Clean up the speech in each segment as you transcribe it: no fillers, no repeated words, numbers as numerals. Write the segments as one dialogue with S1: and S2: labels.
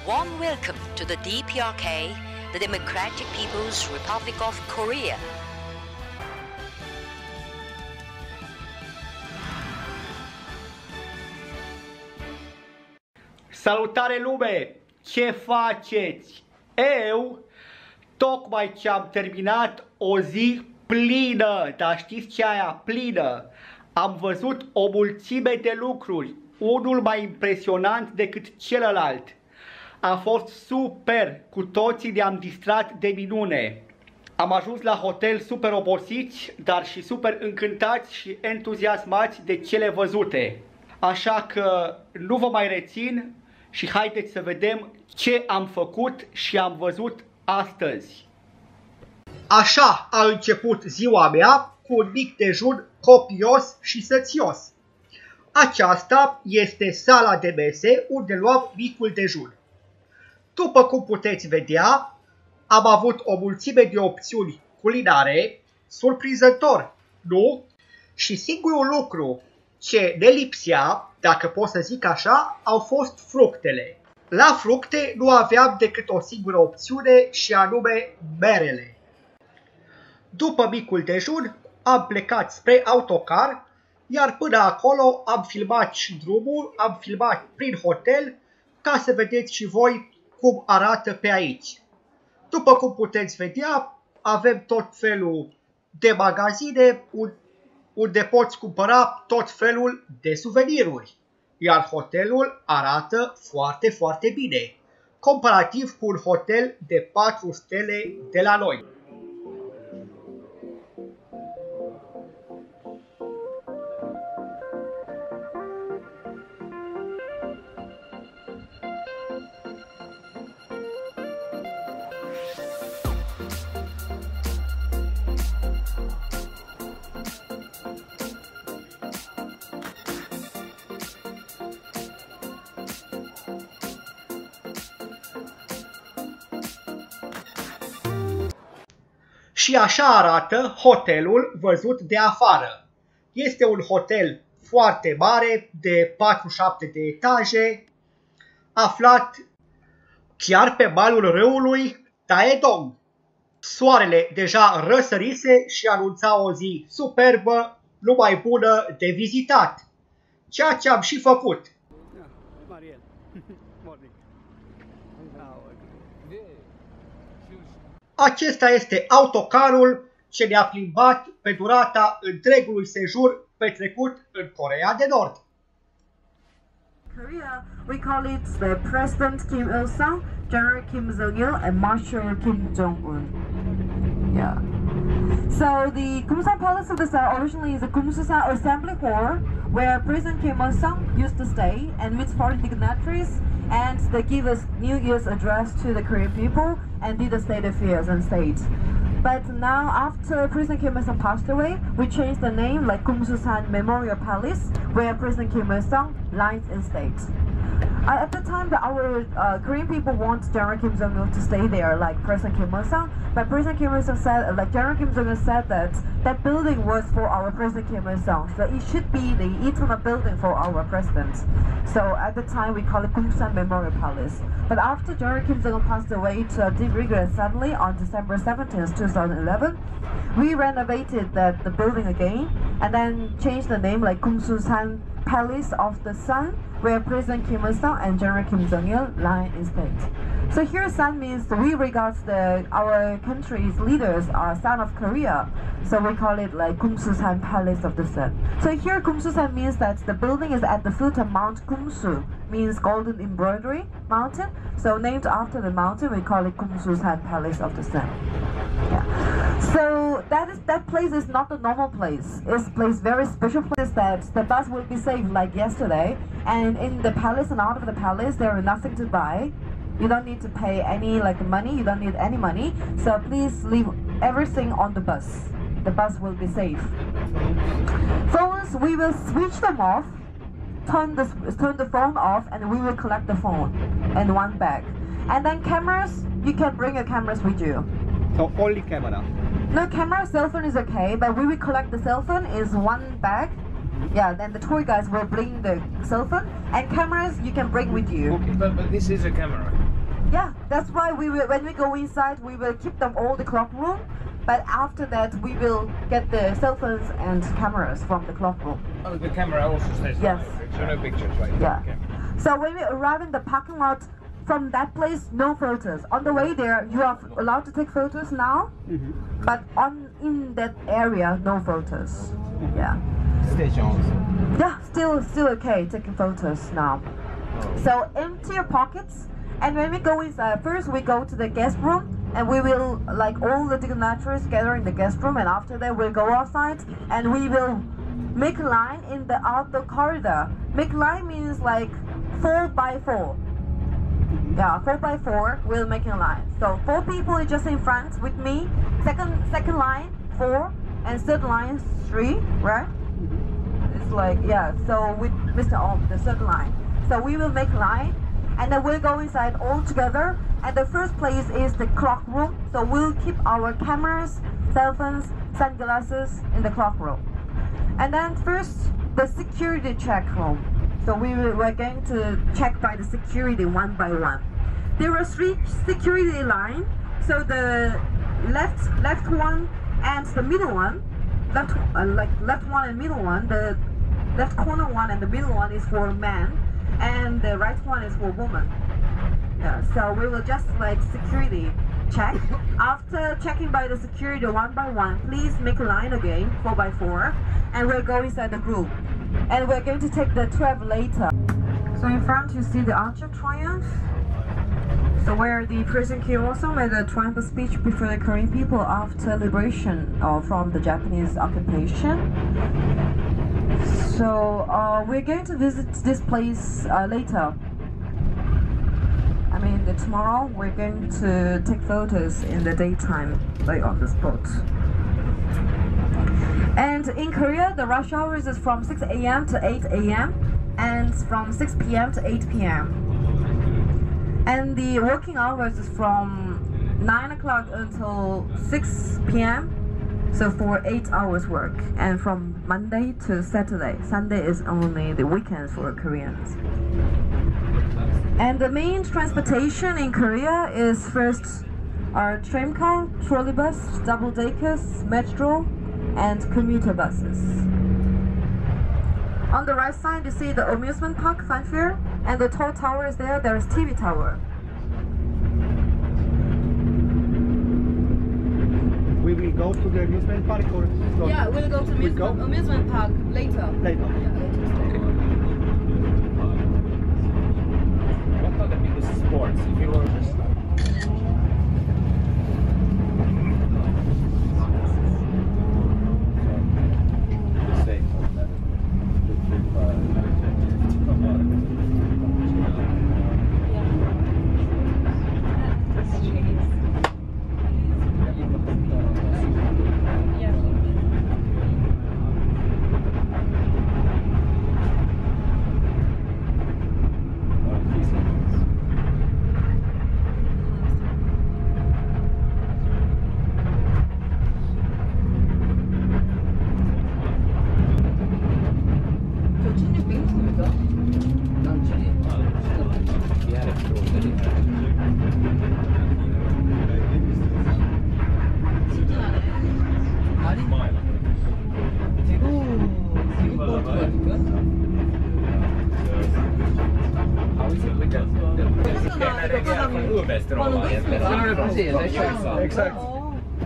S1: Warm welcome to the DPRK, the Democratic People's Republic of Korea.
S2: Salutare lume! Ce faceți? Eu tocmai ce am terminat o zi plină, dar știți ce aia plină? Am văzut o mulțime de lucruri, unul mai impresionant decât celălalt. A fost super, cu toții ne-am distrat de minune. Am ajuns la hotel super obosiți, dar și super încântați și entuziasmați de cele văzute. Așa că nu vă mai rețin și haideți să vedem ce am făcut și am văzut astăzi. Așa a început ziua mea, cu un mic dejun copios și sățios. Aceasta este sala de mese unde luam micul dejun. După cum puteți vedea, am avut o mulțime de opțiuni culinare, surprinzător, nu? Și singurul lucru ce ne lipsea, dacă pot să zic așa, au fost fructele. La fructe nu aveam decât o singură opțiune și anume merele. După micul dejun am plecat spre autocar, iar până acolo am filmat și drumul, am filmat prin hotel, ca să vedeți și voi cum arată pe aici. După cum puteți vedea, avem tot felul de magazine unde poți cumpăra tot felul de suveniruri. Iar hotelul arată foarte, foarte bine, comparativ cu un hotel de 4 stele de la noi. Și așa arată hotelul văzut de afară. Este un hotel foarte mare, de 47 de etaje, aflat chiar pe malul râului Taedong. Soarele deja răsărise și anunța o zi superbă, numai bună de vizitat, ceea ce am și făcut. Acesta este autocarul ce ne-a plimbat pe durata întregului sejur petrecut în Coreea de Nord.
S3: Korea, we call it the President Kim Il-sung, General Kim Jong-il, and Marshal Kim Jong-un. Yeah. So the Kumsan Palace of the Sun originally is a Kumsusan Assembly Hall where President Kim Il-sung used to stay and meet foreign dignitaries, and they give us New Year's address to the Korean people and did the state affairs and state. But now, after President Kim Il-sung passed away, we changed the name like Kumsusan Memorial Palace, where President Kim Il-sung lies in state. At the time, our Korean people want General Kim Jong-il to stay there, like President Kim Il-sung. But President Kim Il-sung said, like General Kim Jong-il said, that that building was for our President Kim Il-sung, so it should be the eternal building for our president. So at the time, we call it Kumsan Memorial Palace. But after General Kim Jong-il passed away to a deep regret suddenly on December 17th, 2011, we renovated the building again and then changed the name like Kumsusan Palace of the Sun, where President Kim Il-sung and General Kim Jong-il lie in state. So here Sun means we regard our country's leaders are son of Korea, so we call it like Kumsusan Palace of the Sun. So here Kumsusan means that the building is at the foot of Mount Kumsu, means golden embroidery mountain, so named after the mountain we call it Kumsusan Palace of the Sun. Yeah. So that place is not a normal place. It's a place, very special place that the bus will be saved like yesterday. And in the palace and out of the palace, there is nothing to buy. You don't need to pay any money. You don't need any money. So please leave everything on the bus. The bus will be safe. Phones, we will switch them off. Turn the phone off, and we will collect the phone in one bag. And then cameras, you can bring your cameras with you.
S2: So only camera?
S3: No, camera, cell phone is okay, but we will collect the cell phone is one bag. Yeah, then the tour guys will bring the cell phone, and cameras you can bring with you.
S4: Okay, but this is a camera.
S3: Yeah, that's why when we go inside, we will keep them all the clock room. But after that, we will get the cell phones and cameras from the clock room.
S4: Oh, the camera also stays.
S3: Yes.
S4: So no pictures, right?
S3: Yeah.
S4: Okay.
S3: So when we arrive in the parking lot, from that place, no photos. On the way there, you are allowed to take photos now, but in that area, no photos. Yeah.
S4: Station also.
S3: Yeah, still okay taking photos now. So empty your pockets, and when we go inside, first we go to the guest room, and we will, like, all the dignitaries gather in the guest room, and after that we'll go outside, and we will make a line in the outdoor corridor. Make line means like 4 by 4. Yeah, 4 by 4, we'll make a line. So 4 people is just in front with me, second line 4, and third line 3, right? It's like, yeah, so with Mr. Om, the third line. So we will make line, and then we'll go inside all together. And the first place is the clock room. So we'll keep our cameras, cell phones, sunglasses in the clock room. And then first, the security check room. So we're going to check by the security one by one. There are 3 security lines. So the left one and the middle one, left one and middle one. The left corner one and the middle one is for men, and the right one is for women. Yeah, so we will just like security check. After checking by the security one by one, please make a line again, 4 by 4, and we'll go inside the group. And we're going to take the travelator. So in front you see the Arch of Triumph. So where the President Kim also made a triumph speech before the Korean people after liberation from the Japanese occupation. So we're going to visit this place later. I mean, tomorrow we're going to take photos in the daytime, like on the spot. And in Korea, the rush hours is from 6 a.m. to 8 a.m. and from 6 p.m. to 8 p.m. And the working hours is from 9 o'clock until 6 p.m. So for 8 hours work, and from Monday to Saturday. Sunday is only the weekends for Koreans. And the main transportation in Korea is first our tramcar, trolleybus, double-deckers, metro, and commuter buses. On the right side, you see the amusement park, Fun Fair, and the tall tower is there. There is TV tower.
S2: We will go to the amusement park or not?
S3: Yeah, we'll go to amusement park later.
S2: Later.
S4: What are the biggest sports? If you were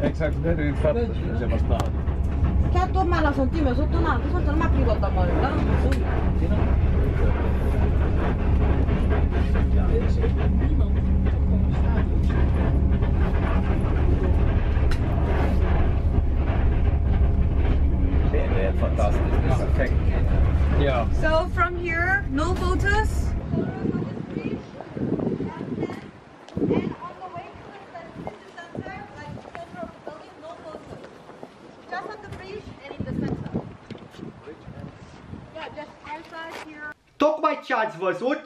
S4: Exakt, det är ju för att se vad snart.
S3: Kato malas 뛰면서 또 나한테 손절 맡기고 왔단 말이야.
S4: Det är fantastiskt, perfekt. Ja.
S3: So from here, no photos.
S2: Tocmai ce ați văzut,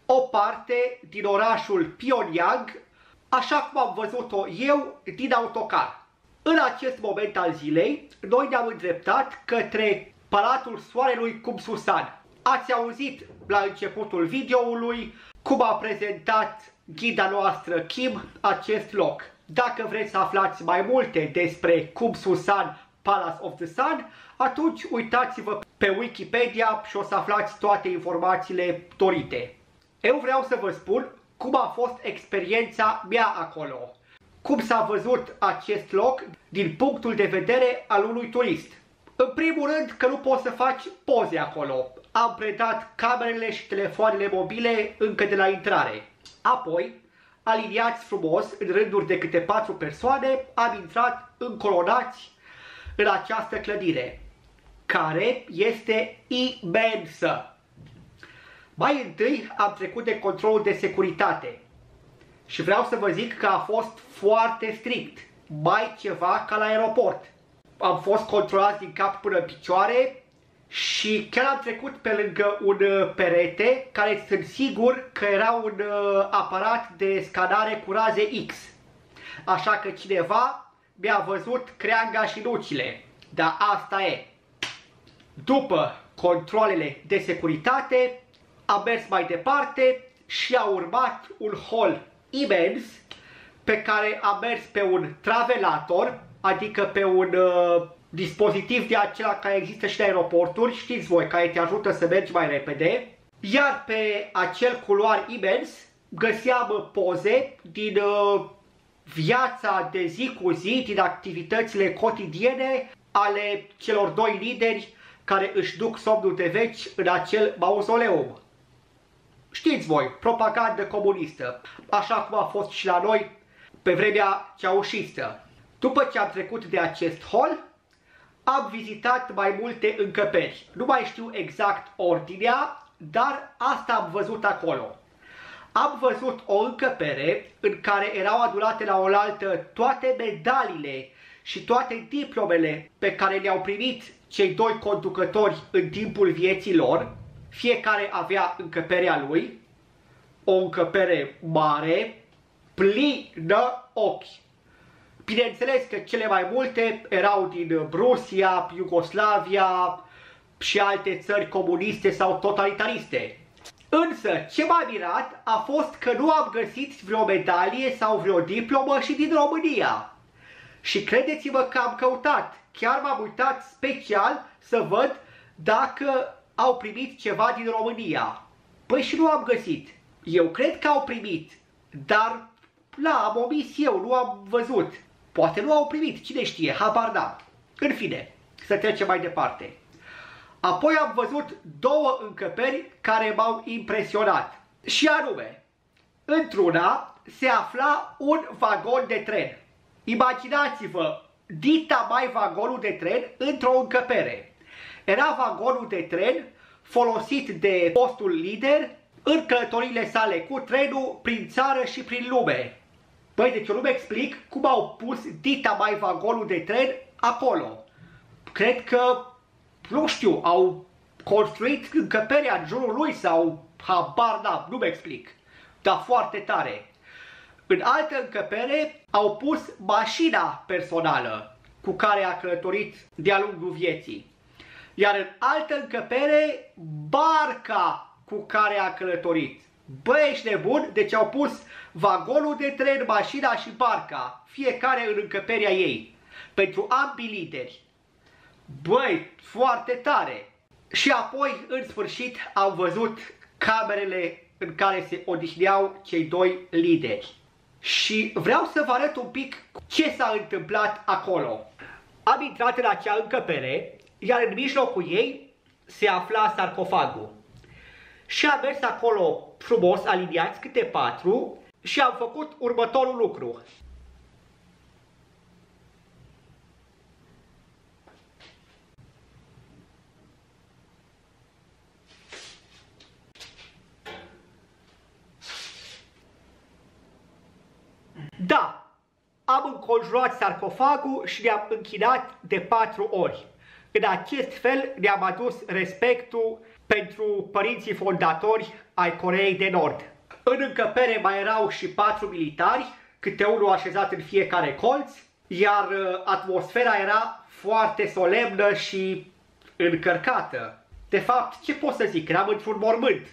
S2: o parte din orașul Pyongyang, așa cum am văzut-o eu din autocar. În acest moment al zilei, noi ne-am îndreptat către Palatul Soarelui Kumsusan. Ați auzit la începutul videoului cum a prezentat ghida noastră Kim acest loc. Dacă vreți să aflați mai multe despre Kum Susan Palace of the Sun, atunci uitați-vă pe Wikipedia și o să aflați toate informațiile dorite. Eu vreau să vă spun cum a fost experiența mea acolo. Cum s-a văzut acest loc din punctul de vedere al unui turist. În primul rând că nu poți să faci poze acolo. Am predat camerele și telefoanele mobile încă de la intrare. Apoi, aliniați frumos, în rânduri de câte 4 persoane, am intrat încolonați în această clădire, care este imensă. Mai întâi am trecut de controlul de securitate și vreau să vă zic că a fost foarte strict, mai ceva ca la aeroport. Am fost controlați din cap până în picioare și chiar am trecut pe lângă un perete care sunt sigur că era un aparat de scanare cu raze X. Așa că cineva mi-a văzut creanga și nucile. Dar asta e. După controlele de securitate, am mers mai departe și a urmat un hol imens pe care am mers pe un travelator, adică pe un dispozitiv de acela care există și în aeroporturi, știți voi, care te ajută să mergi mai repede. Iar pe acel culoar imens găseam poze din viața de zi cu zi, din activitățile cotidiene ale celor doi lideri care își duc somnul de veci în acel mauzoleum. Știți voi, propagandă comunistă, așa cum a fost și la noi pe vremea ceaușistă. După ce am trecut de acest hol, am vizitat mai multe încăperi. Nu mai știu exact ordinea, dar asta am văzut acolo. Am văzut o încăpere în care erau adunate la oaltă toate medaliile și toate diplomele pe care le-au primit cei doi conducători în timpul vieții lor. Fiecare avea încăperea lui, o încăpere mare, plină ochi. Bineînțeles că cele mai multe erau din Rusia, Iugoslavia și alte țări comuniste sau totalitariste. Însă, ce m-a mirat a fost că nu am găsit vreo medalie sau vreo diplomă și din România. Și credeți-mă că am căutat, chiar m-am uitat special să văd dacă au primit ceva din România. Păi și nu am găsit. Eu cred că au primit, dar am omis eu, nu am văzut. Poate nu au primit, cine știe, habar n-am. În fine, să trecem mai departe. Apoi am văzut două încăperi care m-au impresionat. Și anume, într-una se afla un vagon de tren. Imaginați-vă, dita mai vagonul de tren într-o încăpere. Era vagonul de tren folosit de fostul lider în călătoriile sale cu trenul prin țară și prin lume. Băi, deci eu nu-mi explic cum au pus dita mai vagonul de tren acolo. Cred că, nu știu, au construit încăperea în jurul lui sau habar n-am, nu-mi explic. Dar foarte tare. În altă încăpere au pus mașina personală cu care a călătorit de-a lungul vieții. Iar în altă încăpere, barca cu care a călătorit. Băi, ești nebun? Deci au pus vagonul de tren, mașina și barca, fiecare în încăperea ei, pentru ambii lideri. Băi, foarte tare! Și apoi, în sfârșit, am văzut camerele în care se odihneau cei doi lideri. Și vreau să vă arăt un pic ce s-a întâmplat acolo. Am intrat în acea încăpere, iar în mijlocul ei se afla sarcofagul. Și am mers acolo frumos, aliniați câte 4 și am făcut următorul lucru. Da, am înconjurat sarcofagul și ne-am închinat de 4 ori. În acest fel ne-am adus respectul pentru părinții fondatori ai Coreei de Nord. În încăpere mai erau și 4 militari, câte unul așezat în fiecare colț, iar atmosfera era foarte solemnă și încărcată. De fapt, ce pot să zic, eram într-un mormânt.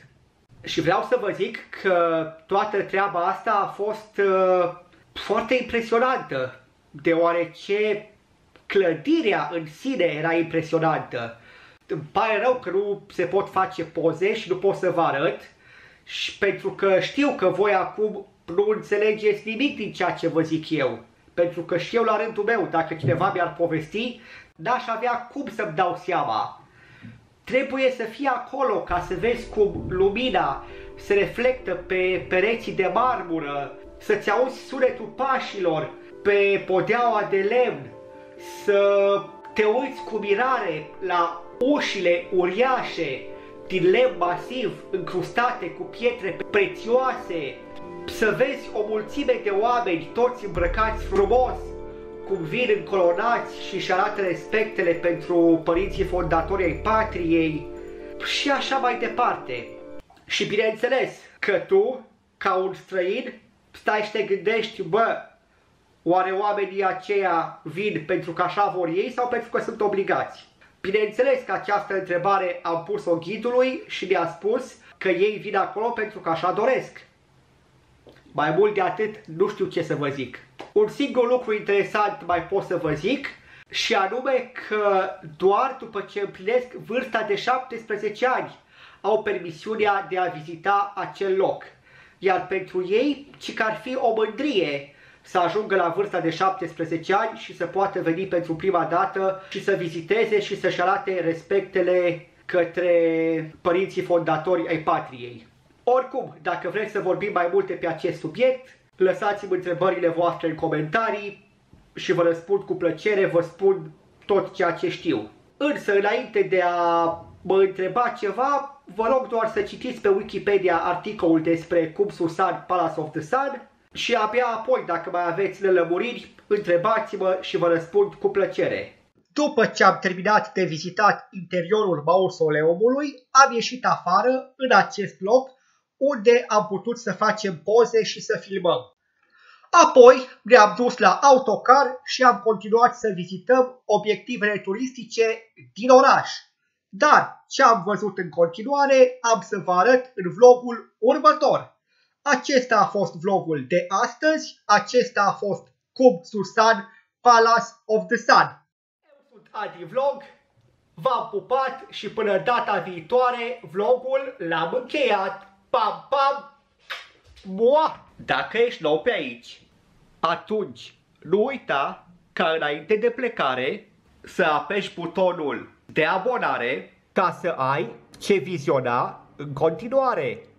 S2: Și vreau să vă zic că toată treaba asta a fost foarte impresionantă, deoarece clădirea în sine era impresionantă. Îmi pare rău că nu se pot face poze și nu pot să vă arăt, și pentru că știu că voi acum nu înțelegeți nimic din ceea ce vă zic eu. Pentru că și eu la rândul meu, dacă cineva mi-ar povesti, n-aș avea cum să-mi dau seama. Trebuie să fii acolo ca să vezi cum lumina se reflectă pe pereții de marmură, să-ți auzi sunetul pașilor pe podeaua de lemn, să te uiți cu mirare la ușile uriașe din lemn masiv, încrustate cu pietre prețioase, să vezi o mulțime de oameni, toți îmbrăcați frumos, cum vin încolonați și își arată respectele pentru părinții fondatori ai patriei și așa mai departe. Și bineînțeles că tu, ca un străin, stai și te gândești, bă, oare oamenii aceia vin pentru că așa vor ei sau pentru că sunt obligați? Bineînțeles că această întrebare am pus-o ghidului și mi-a spus că ei vin acolo pentru că așa doresc. Mai mult de atât, nu știu ce să vă zic. Un singur lucru interesant mai pot să vă zic, și anume că doar după ce împlinesc vârsta de 17 ani au permisiunea de a vizita acel loc. Iar pentru ei, ci că ar fi o mândrie să ajungă la vârsta de 17 ani și să poată veni pentru prima dată și să viziteze și să-și arate respectele către părinții fondatori ai patriei. Oricum, dacă vreți să vorbim mai multe pe acest subiect, lăsați-mi întrebările voastre în comentarii și vă răspund cu plăcere, vă spun tot ceea ce știu. Însă, înainte de a mă întreba ceva, vă rog doar să citiți pe Wikipedia articolul despre Kum Susan Palace of the Sun și abia apoi, dacă mai aveți lămuriri, întrebați-mă și vă răspund cu plăcere. După ce am terminat de vizitat interiorul mausoleumului, am ieșit afară, în acest loc, unde am putut să facem poze și să filmăm. Apoi ne-am dus la autocar și am continuat să vizităm obiectivele turistice din oraș. Dar ce am văzut în continuare am să vă arăt în vlogul următor. Acesta a fost vlogul de astăzi, acesta a fost Kum Susan Palace of the Sun. Eu sunt Adi Vlog, v-am pupat și până data viitoare vlogul l-am încheiat. Pam, pam! Mua! Dacă ești nou pe aici, atunci nu uita ca înainte de plecare să apeși butonul de abonare ca să ai ce viziona în continuare.